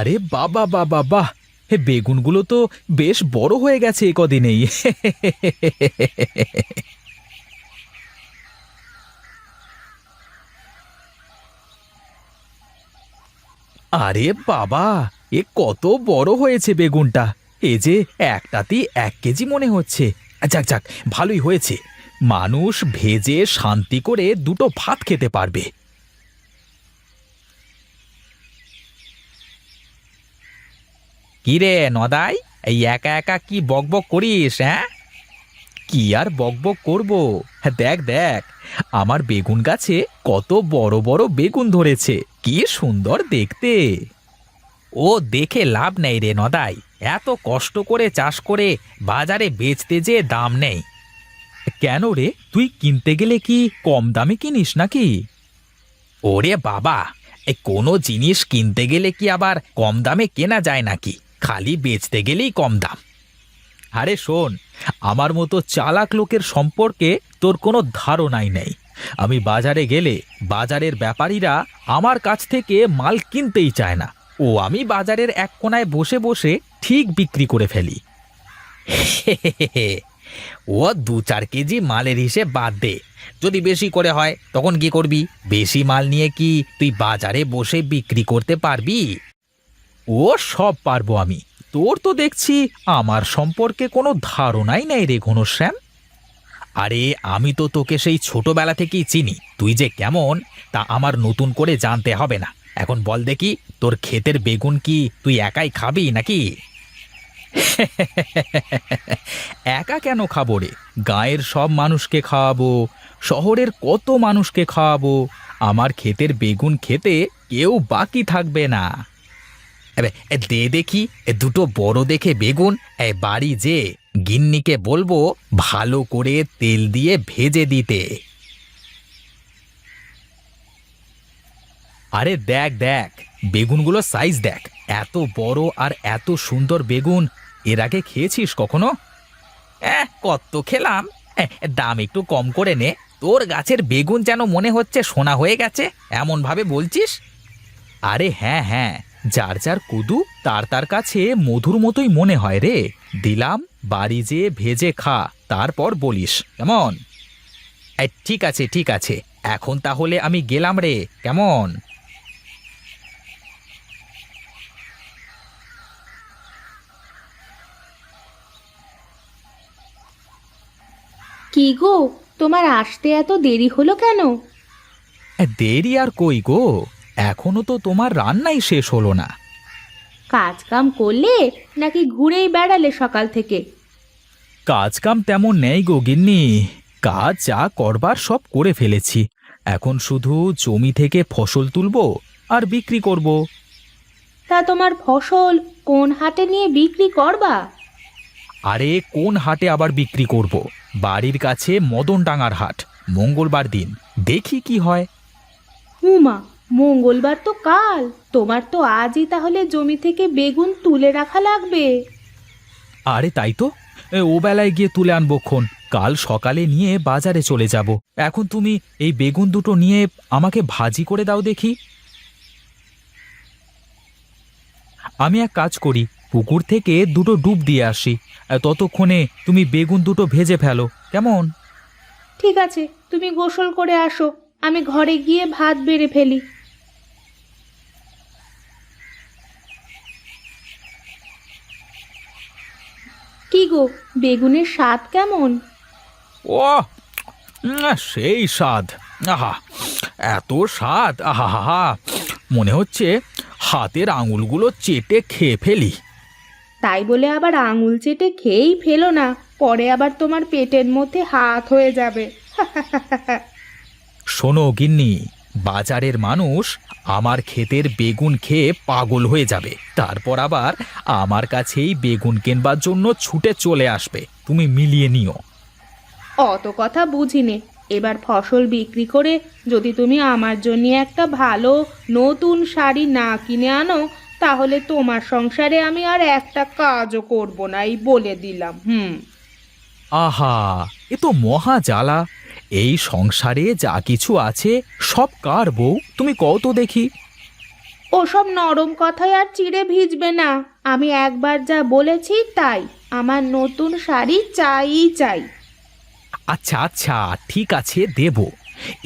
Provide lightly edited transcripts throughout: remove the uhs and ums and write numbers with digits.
আরে বাবা বাবা বাহ! হে বেগুনগুলো তো বেশ বড় হয়ে গেছে এ কদিনেই। আরে বাবা! এ কত বড় হয়েছে বেগুনটা! এ যে একটাতেই 1 কেজি মনে হচ্ছে। যাক যাক, ভালোই হয়েছে। মানুষ ভেজে শান্তি করে দুটো ভাত খেতে পারবে। কি রে নদাই, এই একা একা কি বকবক করিস? হ্যাঁ, কি আর বকবক করব? হ্যাঁ, দেখ দেখ, আমার বেগুন গাছে কত বড় বড় বেগুন ধরেছে, কি সুন্দর দেখতে। ও দেখে লাভ নেই রে নদাই, এত কষ্ট করে চাষ করে বাজারে বেচতে যে দাম নেই। কেন রে, তুই কিনতে গেলে কি কম দামে কিনিস নাকি? ওরে বাবা, এই কোনো জিনিস কিনতে গেলে কি আবার কম দামে কেনা যায় নাকি? খালি বেচতে গেলেই কম দাম। আরে শোন, আমার মতো চালাক লোকের সম্পর্কে তোর কোনো ধারণাই নেই। আমি বাজারে গেলে বাজারের ব্যাপারীরা আমার কাছ থেকে মাল কিনতেই চায় না। আমি বাজারের এক কোনায় বসে বসে ঠিক বিক্রি করে ফেলি। ও 2-4 কেজি মালের হিসেব বাদ দে। যদি বেশি করে হয় তখন কি করবি? বেশি মাল নিয়ে কি তুই বাজারে বসে বিক্রি করতে পারবি? ও সব পারবো আমি। তোর তো দেখছি আমার সম্পর্কে কোনো ধারণাই নেই রে ঘনশ্যাম। আরে আমি তো তোকে সেই ছোটবেলা থেকেই চিনি, তুই যে কেমন তা আমার নতুন করে জানতে হবে না। এখন বল দেখি, তোর ক্ষেতের বেগুন কি তুই একাই খাবি নাকি? একা কেন খাবো রে? গাঁয়ের সব মানুষকে খাওয়াবো, শহরের কত মানুষকে খাওয়াবো। আমার ক্ষেতের বেগুন খেতে কেউ বাকি থাকবে না। দে দেখি দুটো বড় দেখে বেগুন। বাড়ি যে গিন্নিকে বলবো ভালো করে তেল দিয়ে ভেজে দিতে। আরে দেখ দেখ, বেগুনগুলো সাইজ দেখ, এত বড় আর এত সুন্দর বেগুন এর আগে খেয়েছিস কখনো? কত খেলাম। দাম একটু কম করে নে। তোর গাছের বেগুন যেন মনে হচ্ছে সোনা হয়ে গেছে, এমন ভাবে বলছিস। আরে হ্যাঁ হ্যাঁ, যার যার কুদু তার তার কাছে মধুর মতোই মনে হয় রে। দিলাম, বাড়ি যেয়ে ভেজে খা, তারপর বলিস কেমন। ঠিক আছে ঠিক আছে, এখন তাহলে আমি গেলাম রে, কেমন। কি গো, তোমার আসতে এত দেরি হলো কেন? দেরি আর কই গো, এখনো তো তোমার রান্নাই শেষ হলো না। কাজ কাম করলে নাকি ঘুরেই বেড়ালে সকাল থেকে? কাজ কাম তেমন নেই গো গিন্নি, কাজ যা করবার সব করে ফেলেছি। এখন শুধু জমি থেকে ফসল তুলবো আর বিক্রি করব। তা তোমার ফসল কোন হাটে নিয়ে বিক্রি করবা? আরে কোন হাটে আবার বিক্রি করব? বাড়ির কাছে মদনডাঙ্গার হাট, মঙ্গলবার দিন, দেখি কি হয়। উমা, মঙ্গলবার তো কাল। তোমার তো আজই তাহলে জমি থেকে বেগুন তুলে রাখা লাগবে। আরে তাই তো, ও বেলায় গিয়ে তুলে আনবক্ষণ, কাল সকালে নিয়ে বাজারে চলে যাব। এখন তুমি এই বেগুন দুটো নিয়ে আমাকে ভাজি করে দাও দেখি। আমি এক কাজ করি, পুকুর থেকে দুটো ডুব দিয়ে আসি, ততক্ষণে তুমি বেগুন দুটো ভেজে ফেলো, কেমন। ঠিক আছে, তুমি গোসল করে আসো, আমি ঘরে গিয়ে ভাত বেড়ে ফেলি। কি গো, বেগুনের স্বাদ কেমন? ও সেই স্বাদ! আহা, এত স্বাদ! আহা হা হা, মনে হচ্ছে হাতের আঙুলগুলো চেটে খেয়ে ফেলি। তাই বলে আবার আঙুল চেটে খেয়েই ফেলো না, পরে আবার তোমার পেটের মধ্যে হাত হয়ে যাবে। শোনো গিন্নি, বাজারের মানুষ আমার ক্ষেতের বেগুন খেয়ে পাগল হয়ে যাবে, তারপর আবার আমার কাছেই বেগুন কেনবার জন্য ছুটে চলে আসবে। তুমি মিলিয়ে নিও। অত কথা বুঝিনে। এবার ফসল বিক্রি করে যদি তুমি আমার জন্য একটা ভালো নতুন শাড়ি না কিনে আনো, তাহলে তোমার সংসারে আমি আর একটা কাজও করব না, এই বলে দিলাম। আহা, এ তো মহা জ্বালা! এই সংসারে যা কিছু আছে সব কার বউ, তুমি কও তো দেখি। ওসব নরম কথায় আর চিড়ে ভিজবে না। আমি একবার যা বলেছি তাই, আমার নতুন শাড়ি চাই চাই। আচ্ছা আচ্ছা, ঠিক আছে দেব।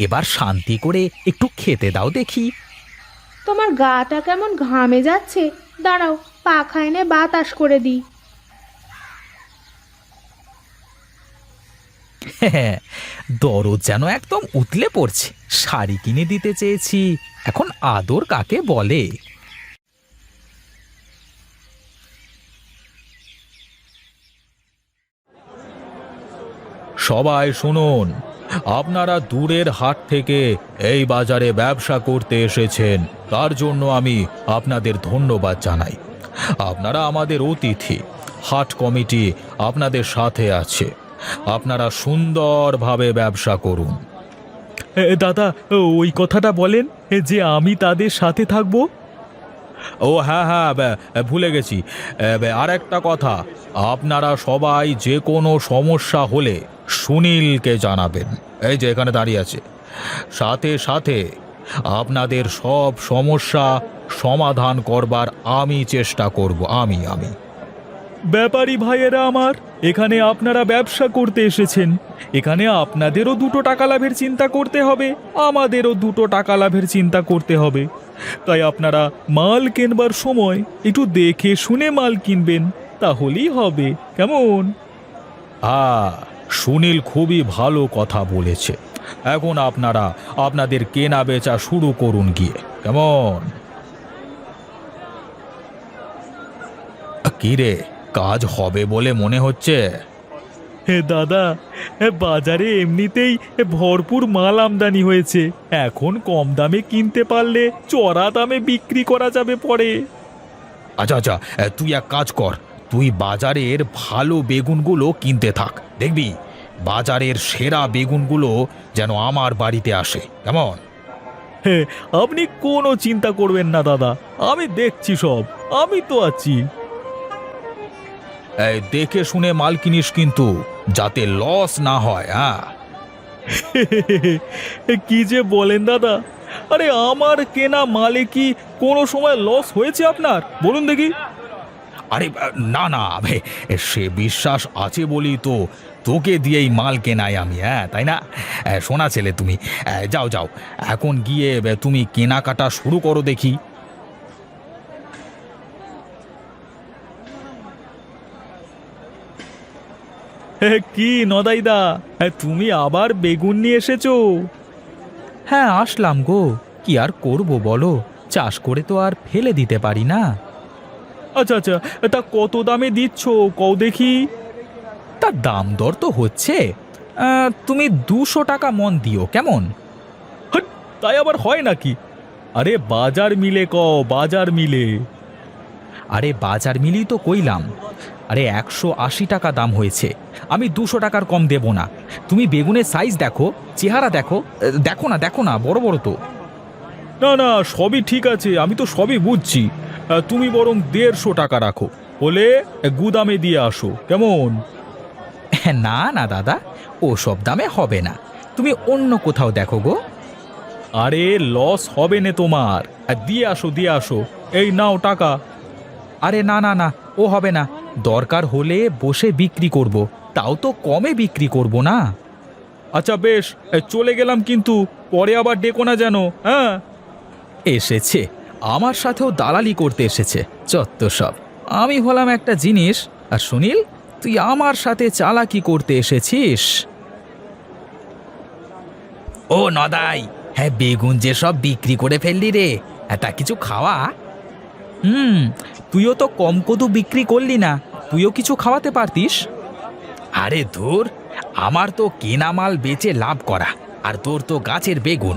এবার শান্তি করে একটু খেতে দাও দেখি। তোমার গাটা কেমন ঘামে যাচ্ছে, দাঁড়াও পাখা এনে বাতাস করে দিই। হ্যাঁ, দরদ যেন একদম উতলে পড়ছে। শাড়ি কিনে দিতে চেয়েছি, এখন আদর কাকে বলে। সবাই শুনুন, আপনারা দূরের হাট থেকে এই বাজারে ব্যবসা করতে এসেছেন, তার জন্য আমি আপনাদের ধন্যবাদ জানাই। আপনারা আমাদের অতিথি, হাট কমিটি আপনাদের সাথে আছে। আপনারা সুন্দরভাবে ব্যবসা করুন। দাদা, ওই কথাটা বলেন যে আমি তাদের সাথে থাকবো। ও হ্যাঁ হ্যাঁ, ভুলে গেছি। আর একটা কথা, আপনারা সবাই যে কোনো সমস্যা হলে সুনীলকে জানাবেন। এই যে এখানে দাঁড়িয়ে আছে। সাথে সাথে আপনাদের সব সমস্যা সমাধান করবার আমি চেষ্টা করব। আমি ব্যাপারী ভাইয়েরা আমার, এখানে আপনারা ব্যবসা করতে এসেছেন, এখানে আপনাদেরও 2 টাকা লাভের চিন্তা করতে হবে, আমাদেরও 2 টাকা লাভের চিন্তা করতে হবে। তাই আপনারা মাল কেনবার সময় একটু দেখে শুনে মাল কিনবেন, তাহলেই হবে। কেমন? সুনীল খুবই ভালো কথা বলেছে। এখন আপনারা আপনাদের কেনা বেচা শুরু করুন গিয়ে। কেমন? কি রে, কাজ হবে বলে মনে হচ্ছে? হে দাদা, বাজারে এমনিতেই ভরপুর মাল আমদানি হয়েছে, এখন কম দামে কিনতে পারলে চড়া দামে বিক্রি করা যাবে পরে। আচ্ছা আচ্ছা, তুই এক কাজ কর, তুই বাজারের ভালো বেগুনগুলো কিনতে থাক। দেখবি বাজারের সেরা বেগুনগুলো যেন আমার বাড়িতে আসে। কেমন? হ্যাঁ, আপনি কোনো চিন্তা করবেন না দাদা, আমি দেখছি সব, আমি তো আছি। দেখে শুনে মাল কিনিস কিন্তু, যাতে লস না হয়। হ্যাঁ, কি যে বলেন দাদা, আরে আমার কেনা মালে কি কোনো সময় লস হয়েছে আপনার? বলুন দেখি। আরে না না, সে বিশ্বাস আছে বলি তো তোকে দিয়েই মাল কেনাই আমি। হ্যাঁ, তাই না? শোনা ছেলে তুমি, যাও যাও, এখন গিয়ে তুমি কেনাকাটা শুরু করো দেখি। কি নদাইদা, তুমি আবার বেগুন নিয়ে এসেছো? হ্যাঁ, আসলাম গো। কি আর করব বলো, চাষ করে তো আর ফেলে দিতে পারি না। আচ্ছা আচ্ছা, তা কত দামে দিচ্ছ কও দেখি। তার দাম দর তো হচ্ছে, তুমি 200 টাকা মন দিও। কেমন? তাই আবার হয় নাকি? আরে বাজার মিলে কও, বাজার মিলে। আরে বাজার মিলেই তো কইলাম। আরে 180 টাকা দাম হয়েছে, আমি 200 টাকার কম দেব না। তুমি বেগুনের সাইজ দেখো, চেহারা দেখো, দেখো না বড় বড় তো। না না, সবই ঠিক আছে, আমি তো সবই বুঝছি। তুমি বরং 150 টাকা রাখো, বলে গুদামে দিয়ে আসো। কেমন? না না দাদা, ও সব দামে হবে না, তুমি অন্য কোথাও দেখো গো। আরে লস হবে না তোমার, দিয়ে আসো। এই নাও টাকা। আরে না না না, ও হবে না, দরকার হলে বসে বিক্রি করব, তাও তো কমে বিক্রি করব না। আচ্ছা বেশ, চলে গেলাম, কিন্তু পরে আবার ডেকো না যেন। হ্যাঁ, এসেছে, আমার সাথেও দালালি করতে এসেছে, চত্ব সব। আমি হলাম একটা জিনিস, আর সুনীল, তুই আমার সাথে চালাকি করতে এসেছিস। ও নদাই, হ্যাঁ বেগুন যে সব বিক্রি করে ফেললি রে, তা কিছু খাওয়া। তুইও তো কম কদু বিক্রি করলি না, তুইও কিছু খাওয়াতে পারতিস। আরে ধুর, আমার তো কেনা মাল বেচে লাভ করা, আর তোর তো গাছের বেগুন।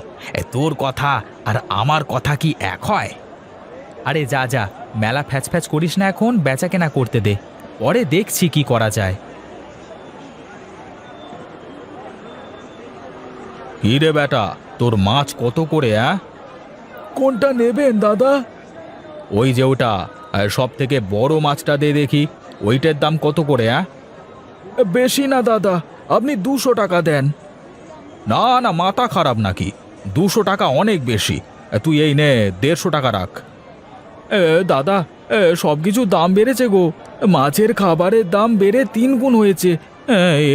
তোর কথা আর আমার কথা কি এক হয়? আরে যা যা, মেলা ফ্যাচ ফ্যাচ করিস না, এখন বেচা কেনা করতে দে, পরে দেখছি কি করা যায়। কি রে বেটা, তোর মাছ কত করে? কোনটা নেবেন দাদা? ওই যে ওটা, সব থেকে বড় মাছটা দে দেখি, ওইটার দাম কত করে? বেশি না দাদা, আপনি 200 টাকা দেন। না না, মাথা খারাপ নাকি? 200 টাকা অনেক বেশি, তুই এই নে 150 টাকা রাখ। দাদা, সব কিছু দাম বেড়েছে গো। মাছের খাবারের দাম বেড়ে 3 গুণ হয়েছে।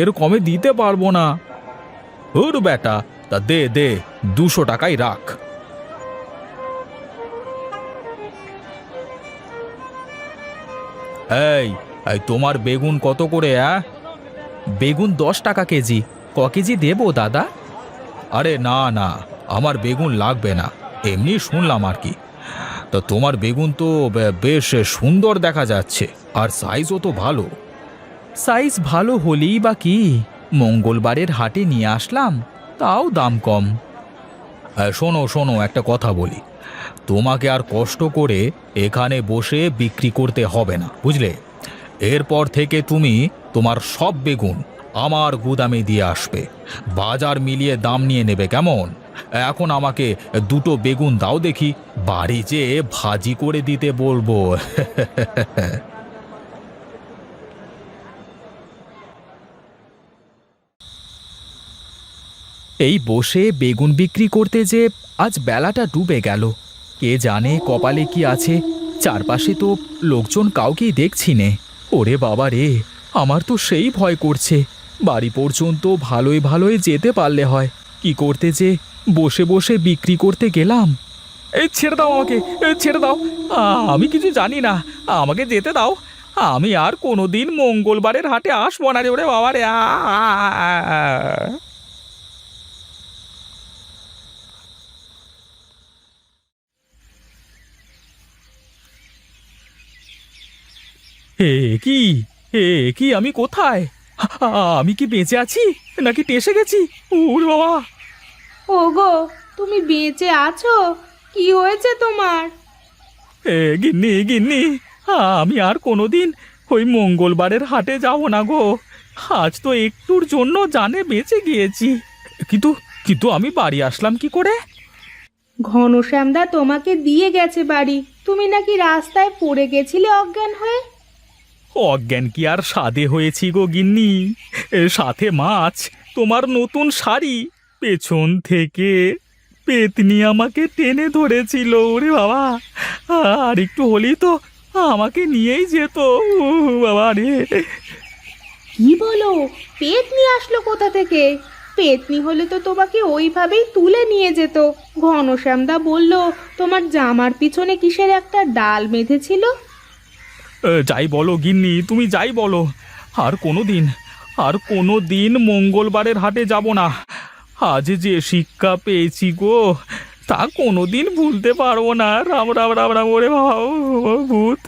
এর কমে দিতে পারবো না। ওর বেটা, তা দে দে, 200 টাকাই রাখ। এই এই তোমার বেগুন কত করে? বেগুন 10 টাকা কেজি। ক কেজি দেবো দাদা? আরে না না, আমার বেগুন লাগবে না, এমনি শুনলাম আর কি। তা তোমার বেগুন তো বেশ সুন্দর দেখা যাচ্ছে, আর সাইজও তো ভালো। সাইজ ভালো হলেই বা কি, মঙ্গলবারের হাটে নিয়ে আসলাম, তাও দাম কম। শোনো শোনো, একটা কথা বলি, তোমাকে আর কষ্ট করে এখানে বসে বিক্রি করতে হবে না, বুঝলে? এরপর থেকে তুমি তোমার সব বেগুন আমার গুদামে দিয়ে আসবে, বাজার মিলিয়ে দাম নিয়ে নেবে, কেমন? এখন আমাকে 2টো বেগুন দাও দেখি, বাড়ি যেয়ে ভাজি করে দিতে বলবো। এই বসে বেগুন বিক্রি করতে যে আজ বেলাটা ডুবে গেল। কে জানে কপালে কি আছে, চারপাশে তো লোকজন কাউকেই দেখছি নে। ওরে বাবা রে, আমার তো সেই ভয় করছে। বাড়ি পর্যন্ত ভালোই ভালোই যেতে পারলে হয়, কি করতে যে বসে বসে বিক্রি করতে গেলাম। এই ছেড়ে দাও আমাকে, ছেড়ে দাও। আমি কিছু জানি না, আমাকে যেতে দাও। আমি আর কোনোদিন মঙ্গলবারের হাটে আসবো না রে, ওরে বাবা রে। হে কি, হে কি, আমি কোথায়? আমি কি বেঁচে আছি নাকি টেসে গেছি? ওরে বাবা! ওগো, তুমি বেঁচে আছো? কি হয়েছে তোমার? গিন্নি গিন্নি, আমি আর কোনোদিন ওই মঙ্গলবারের হাটে যাব না গো। আজ তো একটুর জন্য জানে বেঁচে গিয়েছি, কিন্তু কিন্তু আমি বাড়ি আসলাম কি করে? ঘনশ্যামদা তোমাকে দিয়ে গেছে বাড়ি, তুমি নাকি রাস্তায় পড়ে গেছিলে অজ্ঞান হয়ে। অজ্ঞান কি আর সাধে হয়েছি গো গিন্নি, সাথে মাছ, তোমার নতুন শাড়ি, পেছন থেকে পেতনি আমাকে টেনে ধরেছিল। ওরে বাবা, আর একটু হলেই তো আমাকে নিয়েই যেত। বাবা রে! কি বলো? পেতনি আসলো কোথা থেকে? পেতনি হলে তো তোমাকে ওইভাবেই তুলে নিয়ে যেত। ঘনশ্যামদা বলল তোমার জামার পিছনে কিসের একটা ডাল বেঁধেছিল। যাই বলো গিন্নি, তুমি যাই বলো, আর কোনো দিন মঙ্গলবারের হাটে যাব না। আজ যে শিক্ষা পেয়েছি গো, তা কোনো দিন ভুলতে পারবো না। রাম রাম রাম রাম, ওরে বাবা, ও ভূত!